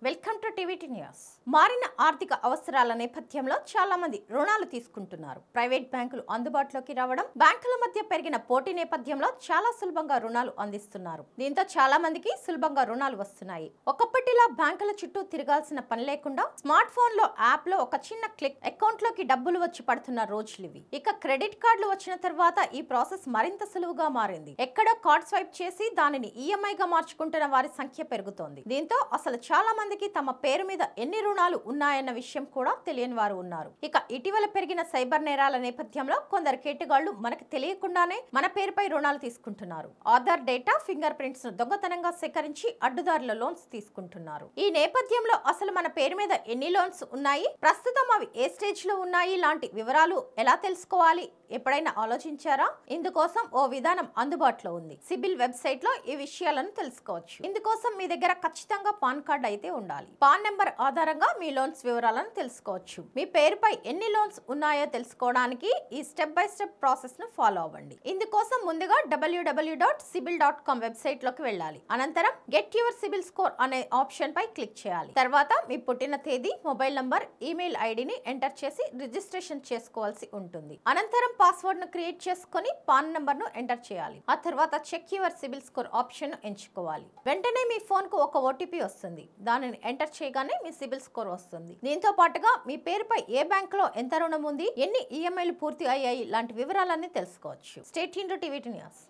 Welcome to TVT news. మారిన ఆర్థిక అవసరాల నేపథ్యంలో చాలా మంది రుణాలు తీసుకుంటున్నారు. ప్రైవేట్ బ్యాంకులు అందుబాటులోకి రావడం, బ్యాంకుల మధ్య పెరిగిన పోటీ నేపథ్యంలో చాలా సులభంగా రుణాలు అందిస్తున్నారు. దీంతో చాలా మందికి సులభంగా రుణాలు వస్తున్నాయి. ఒకప్పటిలా బ్యాంకుల చుట్టూ తిరగాల్సిన పని లేకుండా స్మార్ట్ ఫోన్ లో యాప్ లో ఒక చిన్న క్లిక్ అకౌంట్ లోకి డబ్బులు వచ్చి పడుతున్న రోజులు ఇవి. ఇక క్రెడిట్ కార్డులు వచ్చిన తర్వాత ఈ ప్రాసెస్ మరింత సులువుగా మారింది. ఎక్కడో కార్డ్ స్వైప్ చేసి దానిని ఈఎంఐ గా మార్చుకుంటున్న వారి సంఖ్య పెరుగుతోంది. దీంతో అసలు చాలా మందికి తమ పేరు మీద ఎన్ని రుణాలు ఉన్నాయన్న విషయం కూడా తెలియని వారు ఉన్నారు. ఇక ఇటీవల పెరిగిన సైబర్ నేరాల నేపథ్యంలో కొందరు కేటుగాళ్లు మనకు తెలియకుండానే మన పేరుపై రుణాలు తీసుకుంటున్నారు. ఆధార్ డేటా, ఫింగర్ ప్రింట్స్ ను దొంగతనంగా సేకరించి అడ్డుదారుల లోన్స్ తీసుకుంటున్నారు. ఈ నేపథ్యంలో అసలు మన పేరు మీద ఎన్ని లోన్స్ ఉన్నాయి, ప్రస్తుతం అవి ఏ స్టేజ్ లో ఉన్నాయి లాంటి వివరాలు ఎలా తెలుసుకోవాలి ఎప్పుడైనా ఆలోచించారా? ఇందుకోసం ఓ విధానం అందుబాటులో ఉంది. సిబిల్ వెబ్సైట్ లో ఈ విషయాలను తెలుసుకోవచ్చు. ఇందుకోసం మీ దగ్గర ఖచ్చితంగా పాన్ కార్డ్ అయితే ఉండాలి. పాన్ నెంబర్ ఆధారంగా మీ లోన్స్ వివరాలను తెలుసుకోవచ్చు. మీ పేరుపై ఎన్ని లోన్స్ ఉన్నాయో తెలుసుకోవడానికి ఈ స్టెప్ బై స్టెప్ ప్రాసెస్ ను ఫాలో అవ్వండి. ఇందుకోసం ముందుగా www.sibil.com వెబ్సైట్ లోకి వెళ్ళాలి. అనంతరం గెట్ యువర్ సిబిల్ స్కోర్ అనే ఆప్షన్ పై క్లిక్ చేయాలి. తర్వాత మీ పుట్టిన తేదీ, మొబైల్ నంబర్, ఈమెయిల్ ఐడిని ఎంటర్ చేసి రిజిస్ట్రేషన్ చేసుకోవాల్సి ఉంటుంది. అనంతరం పాస్వర్డ్ ను క్రియేట్ చేసుకొని పాన్ నంబర్ ను ఎంటర్ చేయాలి. ఆ తర్వాత check your CIBIL score option ను ఎంచుకోవాలి. వెంటనే మీ ఫోన్ కు ఒక ఓటీపీ వస్తుంది. దానిని ఎంటర్ చేయగానే మీ సిబిల్ స్కోర్ వస్తుంది. దీంతో పాటుగా మీ పేరుపై ఏ బ్యాంక్ లో ఎంత రుణం ఉంది, ఎన్ని ఈఎంఐలు పూర్తి అయ్యాయి లాంటి వివరాలన్నీ తెలుసుకోవచ్చు. Stay tuned to TVT news.